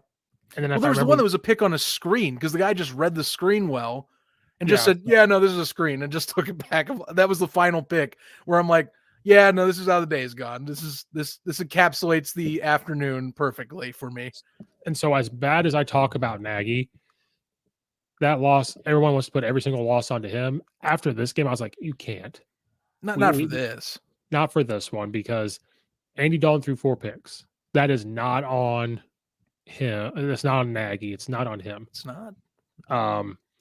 And then there was the one that was a pick on a screen because the guy just read the screen well and just said, yeah, no, this is a screen, and just took it back. That was the final pick where I'm like, yeah, no, this is how the day is gone. This encapsulates the afternoon perfectly for me. And so as bad as I talk about Nagy, that loss, everyone wants to put every single loss onto him. After this game, I was like, you can't. Not for this. Not for this one, because Andy Dalton threw 4 picks. That is not on him. It's not on Nagy. It's not on him. It's not.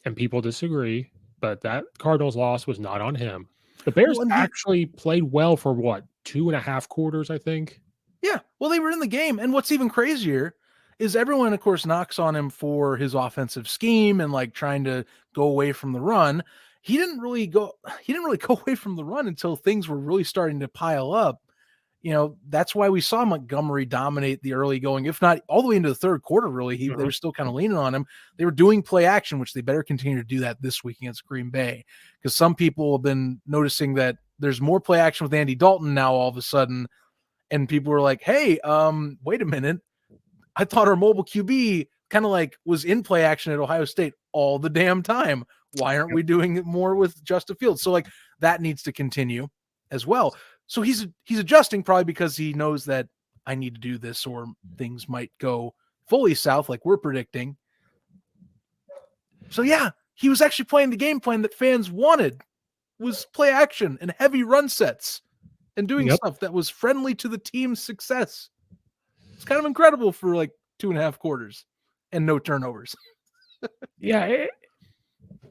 And people disagree, but that Cardinals loss was not on him. The Bears actually played well for 2.5 quarters, I think. Yeah. Well, they were in the game. And what's even crazier is everyone, of course, knocks on him for his offensive scheme and like trying to go away from the run. He didn't really go away from the run until things were really starting to pile up. You know, that's why we saw Montgomery dominate the early going, if not all the way into the third quarter, really. They were still kind of leaning on him. They were doing play action, which they better continue to do that this week against Green Bay, because some people have been noticing that there's more play action with Andy Dalton now all of a sudden. And people were like, hey, wait a minute. I thought our mobile QB kind of like was in play action at Ohio State all the damn time. Why aren't we doing it more with Justin Fields? So like that needs to continue as well. So he's adjusting probably because he knows that I need to do this or things might go fully south like we're predicting. So yeah, he was actually playing the game plan that fans wanted, was play action and heavy run sets and doing stuff that was friendly to the team's success. It's kind of incredible for like 2.5 quarters and no turnovers. Yeah,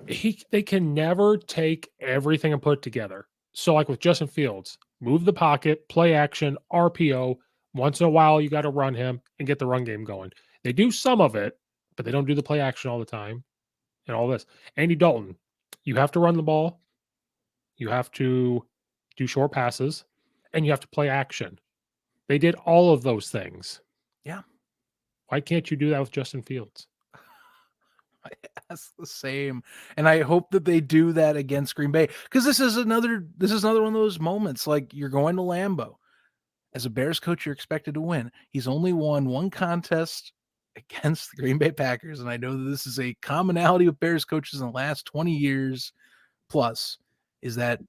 they can never take everything and put it together. So like with Justin Fields, move the pocket, play action, RPO. Once in a while, you got to run him and get the run game going. They do some of it, but they don't do the play action all the time and all this. Andy Dalton, you have to run the ball. You have to do short passes, and you have to play action. They did all of those things. Yeah. Why can't you do that with Justin Fields? That's the same. And I hope that they do that against Green Bay, because this is another one of those moments. Like, you're going to Lambeau. As a Bears coach, you're expected to win. He's only won one contest against the Green Bay Packers, and I know that this is a commonality of Bears coaches in the last 20 years plus, is that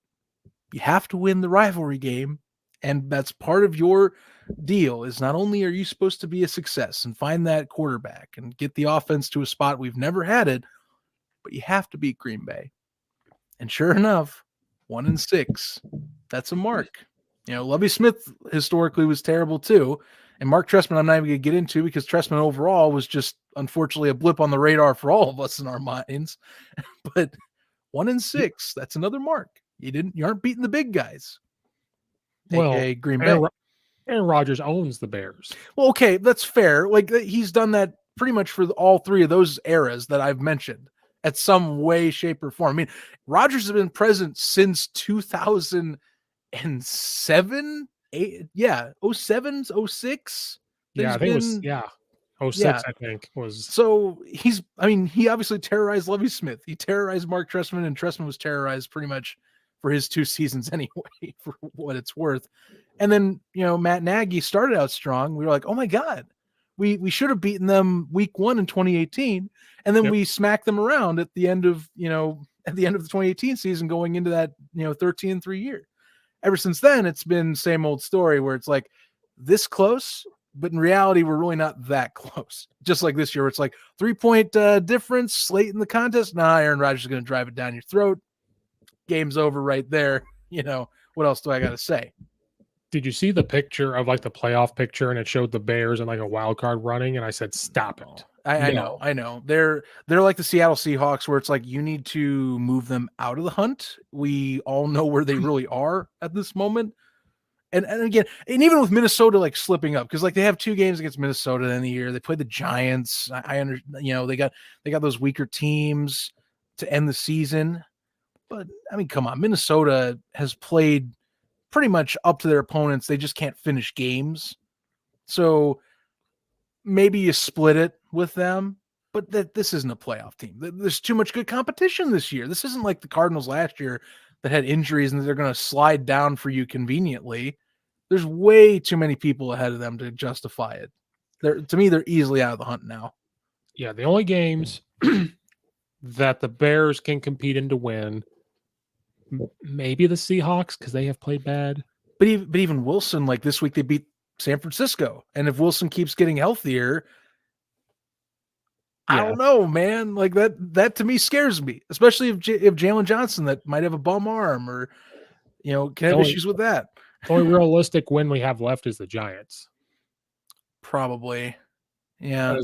you have to win the rivalry game, and that's part of your deal. Is not only are you supposed to be a success and find that quarterback and get the offense to a spot we've never had it, but you have to beat Green Bay. And sure enough, 1-6, that's a mark. You know, Lovie Smith historically was terrible too. And Mark Trestman, I'm not even going to get into, because Trestman overall was just unfortunately a blip on the radar for all of us in our minds. But 1-6, that's another mark. You aren't beating the big guys. Well, AKA Green Bay. Aaron Rodgers owns the Bears. Well, okay, that's fair. Like, he's done that pretty much for all three of those eras that I've mentioned at some way, shape, or form. I mean, Rodgers has been present since 2007, 07, 06. Yeah, I think it was 06, I think was. So he obviously terrorized Lovie Smith. He terrorized Mark Trestman, and Trestman was terrorized pretty much for his 2 seasons anyway, for what it's worth. And then, Matt Nagy started out strong. We were like, oh my God, we should have beaten them week 1 in 2018. And then we smacked them around at the end of the 2018 season, going into that, 13-3 year. Ever since then, it's been same old story where it's like this close, but in reality, we're really not that close. Just like this year, where it's like 3-point difference late in the contest. Nah, Aaron Rodgers is going to drive it down your throat. Game's over right there. What else do I got to say? Did you see the picture of like the playoff picture, and it showed the Bears and like a wild card running? And I said, stop it. I know. They're like the Seattle Seahawks, where it's like, you need to move them out of the hunt. We all know where they really are at this moment. And again, and even with Minnesota like slipping up, because like they have 2 games against Minnesota in the year. They played the Giants. I understand, they got those weaker teams to end the season. But I mean, come on, Minnesota has played pretty much up to their opponents. They just can't finish games. So maybe you split it with them, but this isn't a playoff team. There's too much good competition this year. This isn't like the Cardinals last year that had injuries and they're going to slide down for you conveniently. There's way too many people ahead of them to justify it. To me, they're easily out of the hunt now. Yeah, the only games that the Bears can compete in to win, maybe the Seahawks, because they have played bad. But even Wilson, like this week, they beat San Francisco. And if Wilson keeps getting healthier, I don't know, man. Like that to me scares me, especially if Jalen Johnson, that might have a bum arm or, can have issues with that. The only realistic win we have left is the Giants. Probably. Yeah.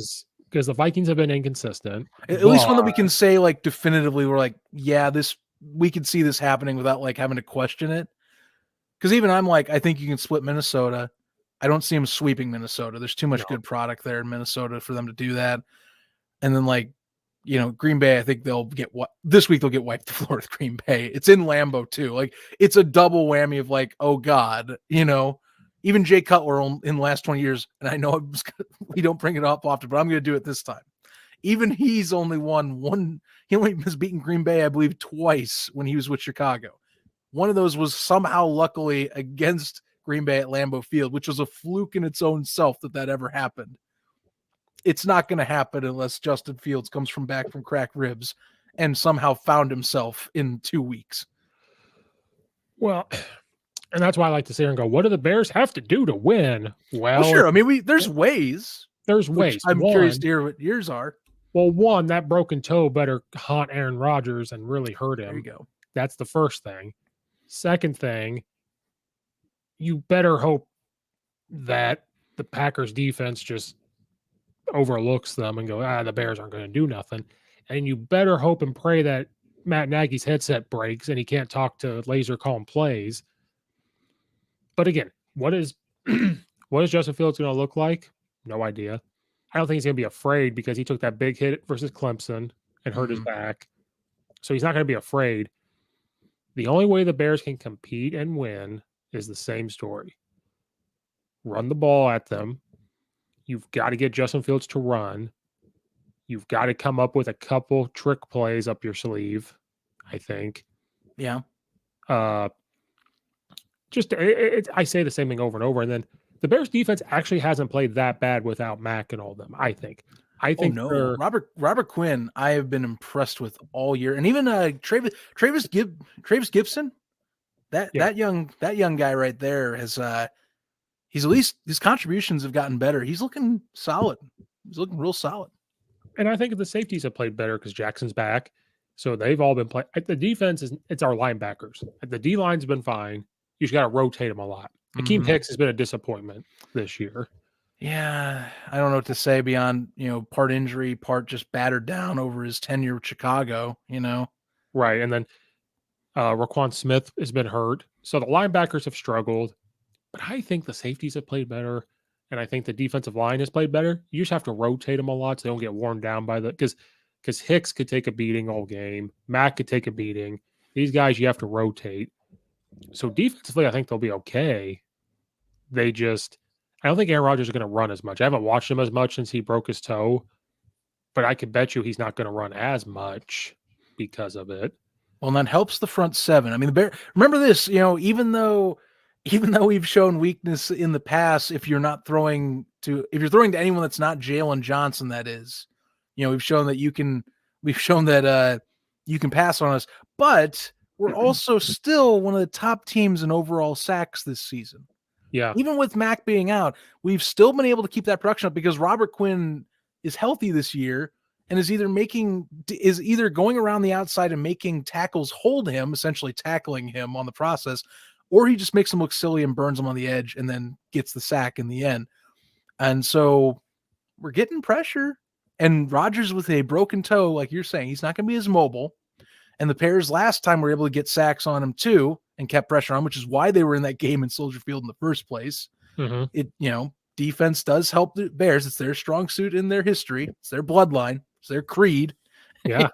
Because the Vikings have been inconsistent. At least one that we can say like definitively, we're like, yeah, we could see this happening without like having to question it. Because even I'm like, I think you can split Minnesota. I don't see them sweeping Minnesota. There's too much good product there in Minnesota for them to do that. And then like, Green Bay, I think this week they'll get wiped the floor with Green Bay. It's in Lambeau too. Like, it's a double whammy of like, oh God, even Jay Cutler in the last 20 years. And I know we don't bring it up often, but I'm going to do it this time. Even he's only won one. He only has beaten Green Bay, I believe, twice when he was with Chicago. One of those was somehow luckily against Green Bay at Lambeau Field, which was a fluke in its own self that ever happened. It's not going to happen unless Justin Fields comes back from cracked ribs and somehow found himself in 2 weeks. Well, And that's why I like to sit here and go, what do the Bears have to do to win? Well, Well, sure. I mean, there's ways, there's which ways. I'm curious to hear what yours are. Well, one, that broken toe better haunt Aaron Rodgers and really hurt There you him. go. That's the first thing. Second thing, you better hope that the Packers defense just overlooks them and go, the Bears aren't going to do nothing. And you better hope and pray that Matt Nagy's headset breaks and he can't talk to laser calling plays. But again, what is Justin Fields going to look like? No idea. I don't think he's going to be afraid because he took that big hit versus Clemson and hurt his back. So he's not going to be afraid. The only way the Bears can compete and win is the same story. Run the ball at them. You've got to get Justin Fields to run. You've got to come up with a couple trick plays up your sleeve, I think. Yeah. I say the same thing over and over. And then the Bears defense actually hasn't played that bad without Mac and all of them, I think. No. Robert Quinn, I have been impressed with all year. And even Travis Gibson, that young guy right there has he's at least his contributions have gotten better. He's looking solid. He's looking real solid. And I think the safeties have played better because Jackson's back. So they've all been playing. The defense it's our linebackers. The D line's been fine. You just got to rotate them a lot. Akeem Hicks has been a disappointment this year. Yeah, I don't know what to say beyond, part injury, part just battered down over his tenure with Chicago, Right. And then Raquan Smith has been hurt. So the linebackers have struggled. But I think the safeties have played better. And I think the defensive line has played better. You just have to rotate them a lot so they don't get worn down by because Hicks could take a beating all game. Mac could take a beating. These guys you have to rotate. So defensively, I think they'll be okay. I don't think Aaron Rodgers is going to run as much. I haven't watched him as much since he broke his toe, but I could bet you he's not going to run as much because of it. Well, and that helps the front seven. I mean, remember this, even though we've shown weakness in the past, if you're throwing to anyone that's not Jalen Johnson, that is, we've shown that you can pass on us, but we're also still one of the top teams in overall sacks this season. Yeah. Even with Mac being out, we've still been able to keep that production up because Robert Quinn is healthy this year and is either going around the outside and making tackles hold him, essentially tackling him on the process, or he just makes him look silly and burns him on the edge and then gets the sack in the end. And so we're getting pressure. And Rodgers with a broken toe, like you're saying, he's not going to be as mobile. And the Bears last time were able to get sacks on him too and kept pressure on, which is why they were in that game in Soldier Field in the first place. Defense does help the Bears. It's their strong suit in their history. It's their bloodline. It's their creed. Yeah.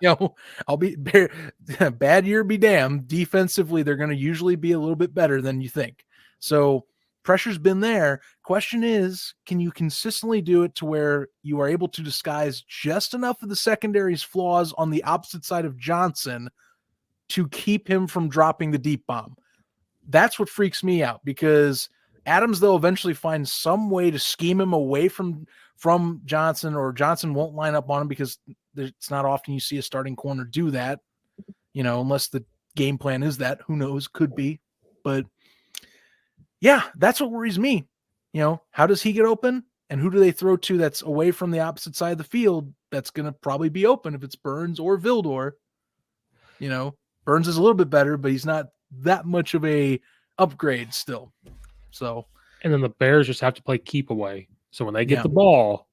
I'll be bad year be damned. Defensively, they're going to usually be a little bit better than you think. So pressure's been there. Question is, can you consistently do it to where you are able to disguise just enough of the secondary's flaws on the opposite side of Johnson to keep him from dropping the deep bomb? That's what freaks me out because Adams, they'll eventually find some way to scheme him away from Johnson, or Johnson won't line up on him because it's not often you see a starting corner do that, unless the game plan is that. Who knows? Could be. But yeah, that's what worries me. How does he get open? And who do they throw to that's away from the opposite side of the field that's going to probably be open if it's Burns or Vildor? Burns is a little bit better, but he's not that much of a upgrade still. So, and then the Bears just have to play keep away. So when they get the ball,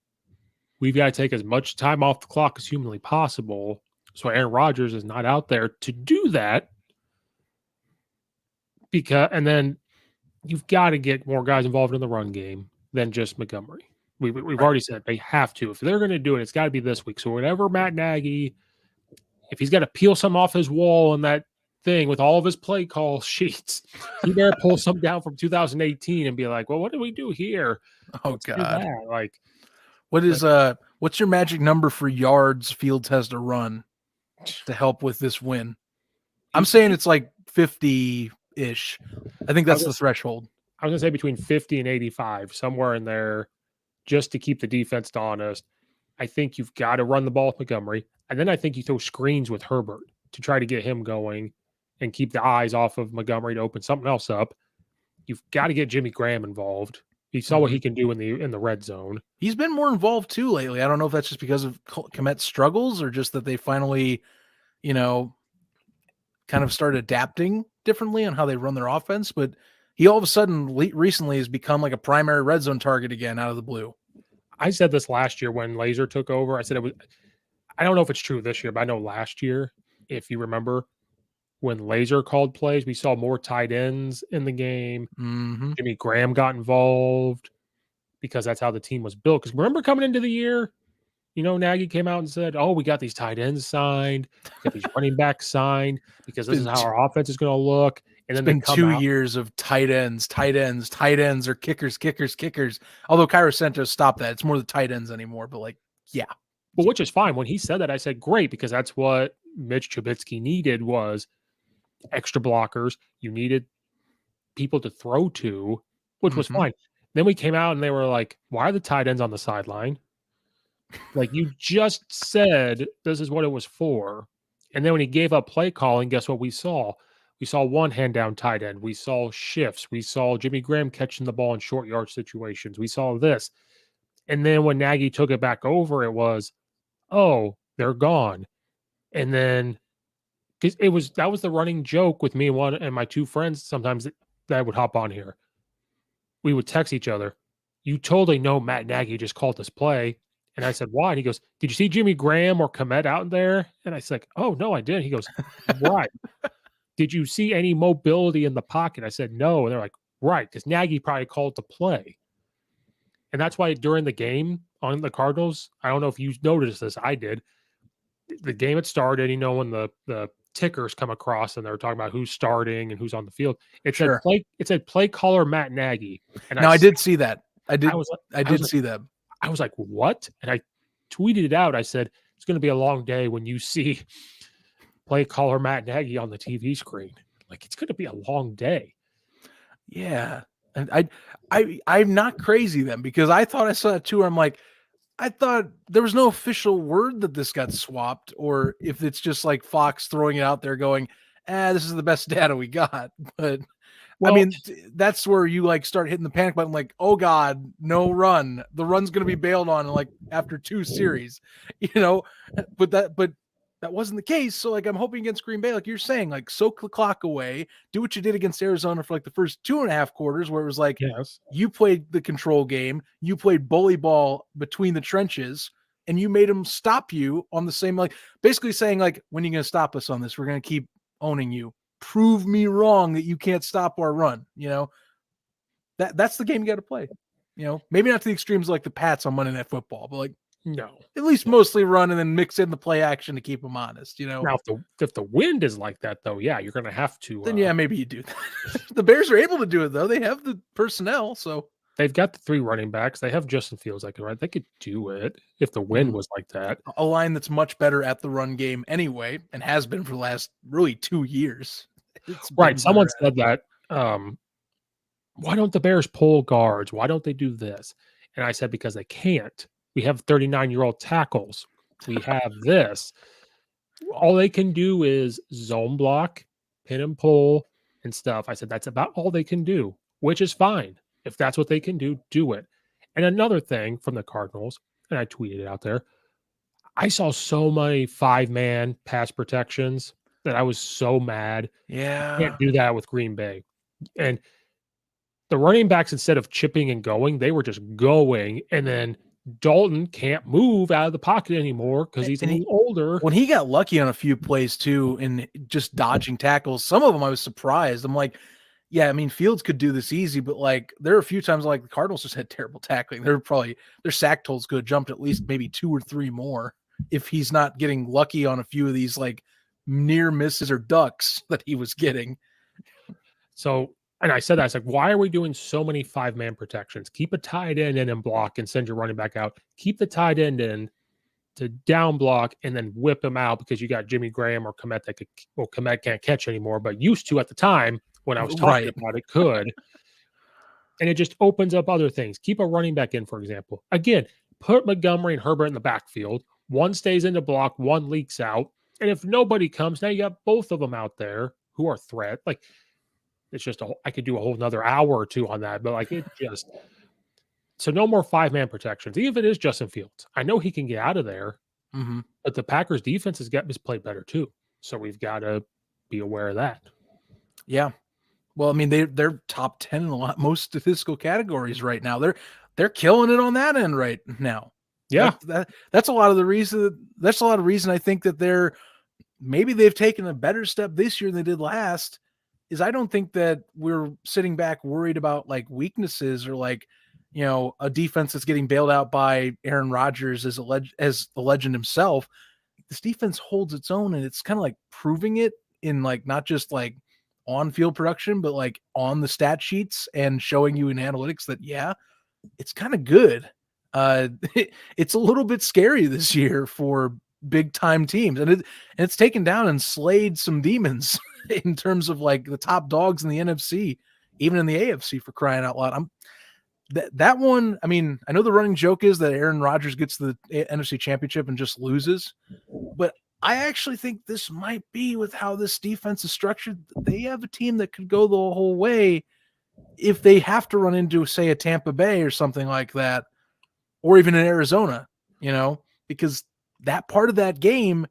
we've got to take as much time off the clock as humanly possible. So Aaron Rodgers is not out there to do that. And then you've got to get more guys involved in the run game than just Montgomery. We've already said they have to. If they're going to do it, it's got to be this week. So whatever Matt Nagy, if he's got to peel some off his wall in that thing with all of his play call sheets, he better pull some down from 2018 and be like, well, what do we do here? Oh, God. Like, what's your magic number for yards Fields has to run to help with this win? I'm saying it's like 50-ish. I think that's the threshold. I was going to say between 50 and 85, somewhere in there, just to keep the defense honest. I think you've got to run the ball with Montgomery. And then I think you throw screens with Herbert to try to get him going and keep the eyes off of Montgomery to open something else up. You've got to get Jimmy Graham involved. You saw what he can do in the red zone. He's been more involved too lately. I don't know if that's just because of Kmet's struggles or just that they finally, kind of started adapting differently on how they run their offense. But he all of a sudden recently has become like a primary red zone target again out of the blue. I said this last year when Laser took over. I said it was. I don't know if it's true this year, but I know last year, if you remember, when Laser called plays, we saw more tight ends in the game. Mm-hmm. Jimmy Graham got involved because that's how the team was built. Because remember coming into the year, Nagy came out and said, "Oh, we got these tight ends signed, we got these running backs signed because this is how our offense is going to look." And then it's been 2 years of tight ends, or kickers. Although Cairo Santos stopped that. It's more the tight ends anymore, but yeah. But which is fine. When he said that, I said, great, because that's what Mitch Trubisky needed was extra blockers. You needed people to throw to, which was fine. Then we came out and they were like, why are the tight ends on the sideline? Like, you just said this is what it was for. And then when he gave up play calling, guess what we saw? We saw one hand down tight end. We saw shifts. We saw Jimmy Graham catching the ball in short yard situations. We saw this. And then when Nagy took it back over, it was, oh, they're gone. And then because that was the running joke with me and my two friends sometimes that would hop on here. We would text each other. You totally know Matt Nagy just called this play. And I said, why? And he goes, did you see Jimmy Graham or Kmet out there? And I said, oh, no, I didn't. He goes, why? Did you see any mobility in the pocket? I said, no. And they're like, right, because Nagy probably called the play. And that's why during the game on the Cardinals, I don't know if you noticed this, I did. The game had started, when the tickers come across and they're talking about who's starting and who's on the field. It said play caller Matt Nagy. And I did see that. I did see that. I was like, what? And I tweeted it out. I said, it's going to be a long day when you see play caller Matt Nagy on the TV screen. Like, it's going to be a long day. Yeah. And I'm not crazy then, because I thought I saw that too. I'm like, I thought there was no official word that this got swapped, or if it's just like Fox throwing it out there going, this is the best data we got. But well, I mean, that's where you start hitting the panic button, like, oh God, no run. The run's going to be bailed on after 2 series, but that wasn't the case. So I'm hoping against Green Bay, like you're saying, soak the clock away, do what you did against Arizona for the first 2.5 quarters, where it was yes, you played the control game, you played bully ball between the trenches, and you made them stop you on the same, basically saying when are you going to stop us on this? We're going to keep owning you. Prove me wrong that you can't stop our run. That's the game you got to play. Maybe not to the extremes like the Pats on Monday Night Football, but no, at least mostly run and then mix in the play action to keep them honest. Now, if the wind is like that, though, yeah, you're going to have to. Then yeah, maybe you do that. The Bears are able to do it though. They have the personnel, so they've got the 3 running backs. They have Justin Fields. They could do it if the wind was like that. A line that's much better at the run game anyway, and has been for the last really 2 years. Right. Someone said that. Why don't the Bears pull guards? Why don't they do this? And I said, because they can't. We have 39-year-old tackles. We have this. All they can do is zone block, pin and pull, and stuff. I said, that's about all they can do, which is fine. If that's what they can do, do it. And another thing from the Cardinals, and I tweeted it out there, I saw so many 5-man pass protections that I was so mad. Yeah. You can't do that with Green Bay. And the running backs, instead of chipping and going, they were just going. And then Dalton can't move out of the pocket anymore because he's a little older. When he got lucky on a few plays too, and just dodging tackles, some of them I was surprised. I'm like, yeah, I mean, Fields could do this easy, but there are a few times the Cardinals just had terrible tackling. Their sack totals could have jumped at least maybe 2 or 3 more if he's not getting lucky on a few of these near misses or ducks that he was getting. So, and I said that, I was like, why are we doing so many 5-man protections? Keep a tight end in and block and send your running back out. Keep the tight end in to down block and then whip him out because you got Jimmy Graham or Kmet Kmet can't catch anymore, but used to at the time when I was talking about it could. And it just opens up other things. Keep a running back in, for example. Again, put Montgomery and Herbert in the backfield. One stays in the block, one leaks out. And if nobody comes, now you got both of them out there who are threat. It's just I could do a whole nother hour or two on that, but like it just so no more 5-man protections, even if it is Justin Fields. I know he can get out of there, Mhm. but the Packers defense has played better too. So we've got to be aware of that. Yeah. Well, I mean, they're top 10 in most statistical categories right now. They're killing it on that end right now. Yeah. That's a lot of the reason. That's a lot of reason I think that maybe they've taken a better step this year than they did last. Is I don't think that we're sitting back worried about like weaknesses or like, a defense that's getting bailed out by Aaron Rodgers as the legend himself. This defense holds its own, and it's kind of like proving it in like not just like on field production, but like on the stat sheets and showing you in analytics that it's kind of good. It's a little bit scary this year for big time teams, and it's taken down and slayed some demons in terms of like the top dogs in the NFC, even in the AFC, for crying out loud. That one. I mean, I know the running joke is that Aaron Rodgers gets the NFC Championship and just loses, but I actually think this might be, with how this defense is structured, they have a team that could go the whole way if they have to run into, say, a Tampa Bay or something like that, or even in Arizona, because that part of that game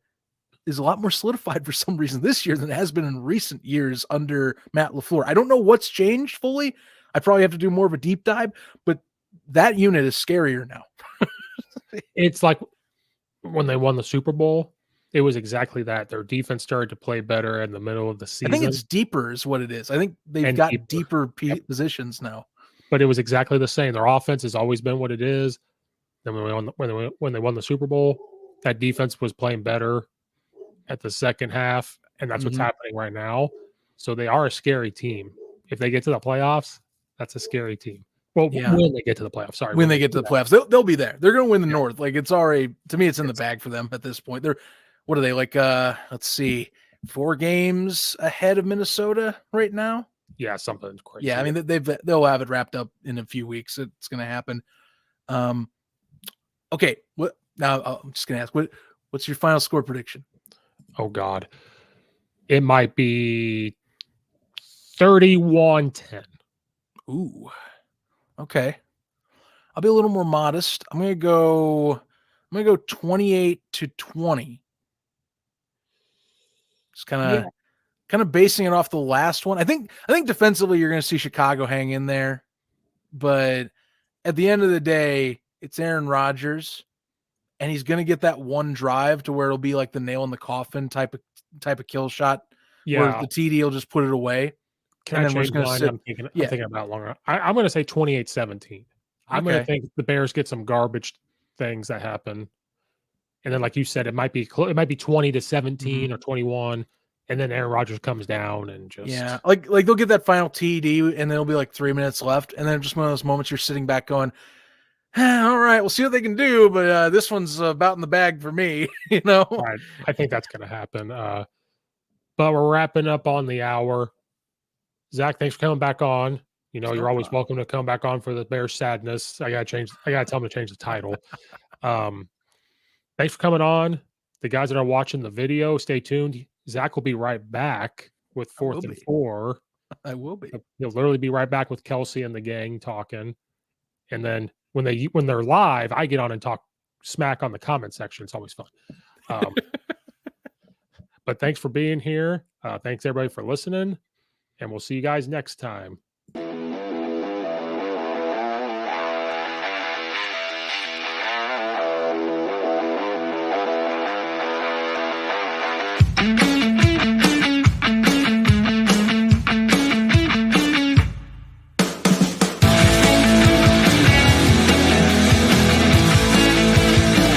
is a lot more solidified for some reason this year than it has been in recent years under Matt LaFleur. I don't know what's changed fully. I probably have to do more of a deep dive, but that unit is scarier now. It's like when they won the Super Bowl, it was exactly that. Their defense started to play better in the middle of the season. I think it's deeper is what it is. I think they've got deeper positions now. But it was exactly the same. Their offense has always been what it is. Then when they won the Super Bowl, that defense was playing better at the second half, and that's what's happening right now. So they are a scary team. If they get to the playoffs, that's a scary team. Well, when they get to the playoffs, sorry. When they get to the playoffs, they'll be there. They're going to win the North. Like, it's already, to me, it's in the bag for them at this point. What are they, like, let's see, 4 games ahead of Minnesota right now? Yeah, something crazy. Yeah, I mean, they'll have it wrapped up in a few weeks. It's going to happen. Okay, now I'm just going to ask, what's your final score prediction? Oh, God. It might be 31-10. Ooh. Okay. I'll be a little more modest. I'm going to go 28-20. Just kind of basing it off the last one. I think defensively you're going to see Chicago hang in there, but at the end of the day, it's Aaron Rodgers, and he's going to get that one drive to where it'll be like the nail in the coffin type of kill shot, where the TD will just put it away. Can I change mine? I'm thinking about longer. I'm going to say 28-17. I'm going to think the Bears get some garbage things that happen, and then, like you said, it might be 20-17 or 21, and then Aaron Rodgers comes down and just like they'll get that final TD, and there'll be like 3 minutes left, and then just one of those moments you're sitting back going, all right, we'll see what they can do, but this one's about in the bag for me, Right. I think that's going to happen. But we're wrapping up on the hour. Zach, thanks for coming back on. You're always welcome to come back on for the Bears sadness. I got to tell him to change the title. Thanks for coming on. The guys that are watching the video, stay tuned. Zach will be right back with 4th and 4. I will be. He'll literally be right back with Kelsey and the gang talking. And then when they're live, I get on and talk smack on the comment section. It's always fun. But thanks for being here. Thanks everybody for listening, and we'll see you guys next time.